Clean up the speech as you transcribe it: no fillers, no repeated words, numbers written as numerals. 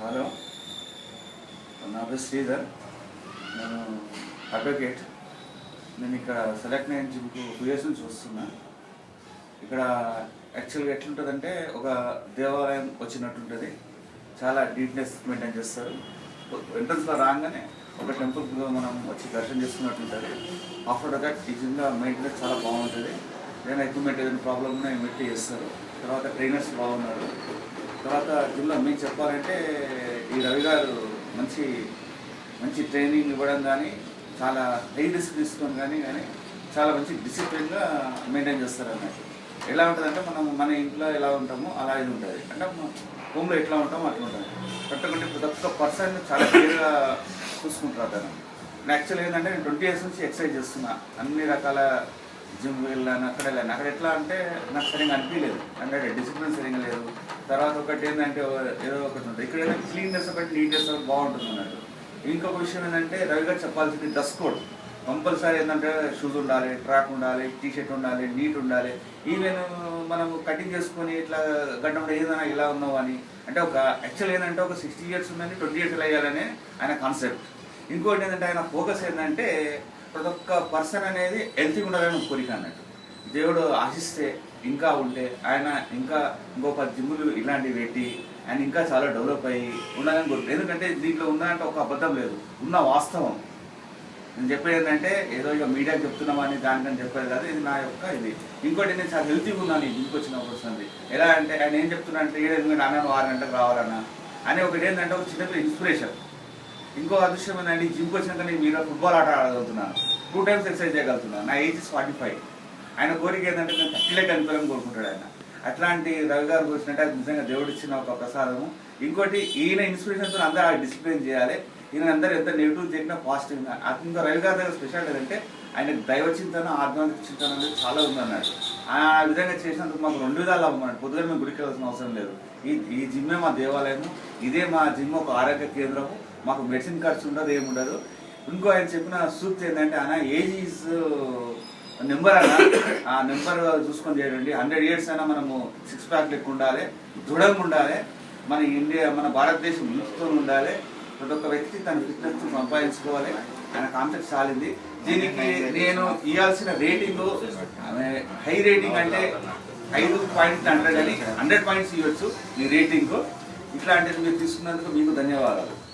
Hello, నా పేరు శ్రీధర్. నేను అడ్వకేట్. నేను ఇక్కడ సెలెక్ట్ అయిన జిమ్కు 2 years నుంచి వస్తున్నా. ఇక్కడ యాక్చువల్గా ఎట్లుంటుందంటే ఒక దేవాలయం వచ్చినట్టుంటుంది. చాలా నీట్నెస్ మెయింటైన్ చేస్తారు. ఎంట్రన్స్లో రాగానే ఒక టెంపుల్లో మనం వచ్చి దర్శనం చేసుకున్నట్టుంటుంది. ఆఫ్టర్ దట్ ఈ జిమ్లో మెయింటెనెన్స్ చాలా బాగుంటుంది. ఏదైనా ఎక్విప్మెంట్ ఏదైనా ప్రాబ్లమ్ ఉన్నా ఇన్వెస్ట్ చేస్తారు. తర్వాత ట్రైనర్స్ బాగున్నారు. తర్వాత జిమ్లో మీకు చెప్పాలంటే ఈ రవి గారు మంచి ట్రైనింగ్ ఇవ్వడం కానీ, చాలా హై రిస్క్ తీసుకొని కానీ చాలా మంచి డిసిప్లిన్గా మెయింటైన్ చేస్తారు అన్నట్టు. ఎలా ఉంటుందంటే మన ఇంట్లో ఎలా ఉంటామో అలా ఇది ఉంటుంది. అంటే హోమ్లో ఎట్లా ఉంటామో అట్లా ఉంటుంది. కరెక్ట్గా ప్రతి ఒక్క పర్సన్ చాలా క్లియర్గా చూసుకుంటారు అతను. యాక్చువల్ ఏంటంటే నేను 20 years నుంచి ఎక్సర్సైజ్ చేస్తున్నా. అన్ని రకాల జిమ్ వెళ్ళాను, అక్కడ వెళ్ళాను. అక్కడ ఎట్లా అంటే నాకు సరిగ్గా అనిపించలేదు. అంటే డిసిప్లిన్ సరిగ్గా లేదు. తర్వాత ఒకటి ఏంటంటే ఏదో ఒకటి ఉంటుంది. ఇక్కడ ఏంటంటే క్లీన్నెస్ ఒకటి, నీట్నెస్ ఒకటి బాగుంటుంది అన్నట్టు. ఇంకొక విషయం ఏంటంటే రవి గారు చెప్పాల్సింది డ్రెస్ కోడ్ కంపల్సరీ ఏంటంటే షూస్ ఉండాలి, ట్రాక్ ఉండాలి, టీషర్ట్ ఉండాలి, నీట్ ఉండాలి. ఈవెన్ మనం కటింగ్ చేసుకొని ఇట్లా గడ్డం ఏదైనా ఇలా ఉన్నావు అని అంటే ఒక యాక్చువల్ ఏంటంటే ఒక 60 years ఉందని 20 years వేయాలనే ఆయన కాన్సెప్ట్. ఇంకోటి ఏంటంటే ఆయన ఫోకస్ ఏంటంటే ప్రతి ఒక్క పర్సన్ అనేది హెల్తీగా ఉండాలని కోరిక అన్నట్టు. దేవుడు ఆశిస్తే ఇంకా ఉంటే ఆయన ఇంకా ఇంకో 10 జిమ్ములు ఇలాంటివి పెట్టి ఆయన ఇంకా చాలా డెవలప్ అయ్యి ఉండాలని కోరుకుంటారు. ఎందుకంటే దీంట్లో ఉందంటే ఒక అబద్ధం లేదు, ఉన్న వాస్తవం. నేను చెప్పేది ఏంటంటే ఏదో ఇక మీడియాకి చెప్తున్నామని దానికని చెప్పేది కాదు. ఇది నా యొక్క ఇది. ఇంకోటి నేను చాలా హెల్తీగా ఉన్నాను ఈ జిమ్కి వచ్చిన వస్తుంది. ఎలా అంటే ఆయన ఏం చెప్తున్నా అంటే 7 అన్న 6 గంటలకు రావాలన్నా అని ఒకటి ఏంటంటే ఒక చిన్నపిల్ల ఇన్స్పిరేషన్. ఇంకో అదృష్టం ఏంటంటే ఈ జిమ్కి వచ్చినాక నేను మీరు ఫుట్బాల్ ఆట ఆడగలుగుతున్నాను, 2 times ఎక్సర్సైజ్ చేయగలుగుతున్నాను. నా ఏజ్ 45. ఆయన కోరిక ఏంటంటే నేను 30 కనిపించాలని కోరుకుంటాడు ఆయన. అట్లాంటి రవి గారు కూర్చున్నట్టు అది నిజంగా దేవుడు ఇచ్చిన ఒక ప్రసాదము. ఇంకోటి ఈయన ఇన్స్పిరేషన్తో అందరూ డిసిప్లిన్ చేయాలి. ఈయన అందరూ ఎంత నెగిటివ్ చేసినా పాజిటివ్గా. ఇంకా రవి గారి దగ్గర స్పెషల్ ఏంటంటే ఆయనకు దైవ చింతన, ఆధ్యాత్మిక చింతన అనేది చాలా ఉందన్నాడు. ఆ విధంగా చేసినందుకు మాకు 2 విధాలు అవ్వమన్నాడు. పొద్దుగా మేము గుడికి వెళ్ళాల్సిన అవసరం లేదు. ఈ జిమ్మే మా దేవాలయము, ఇదే మా జిమ్ ఒక ఆరోగ్య కేంద్రము. మాకు మెడిసిన్ ఖర్చు ఉండదు, ఏముండదు. ఇంకో ఆయన చెప్పిన సూక్తి ఏంటంటే ఆయన ఏజ్ ఈజ్ నెంబర్ అన్న, ఆ నెంబర్ చూసుకొని చేయండి. 100 years అయినా మనము 6 pack లెక్క ఉండాలి, దృఢంగా ఉండాలి. మన భారతదేశం యూత్తో ఉండాలి. ప్రతి ఒక్క వ్యక్తి తన ఫిట్నెస్ సంపాదించుకోవాలి. ఆయన కాన్సెప్ట్ చాలింది. దీనికి నేను ఇవ్వాల్సిన రేటింగ్ హై రేటింగ్ అంటే 5.100 అని 100 points ఇవ్వచ్చు ఈ రేటింగ్. ఇట్లాంటిది మీరు తీసుకున్నందుకు మీకు ధన్యవాదాలు.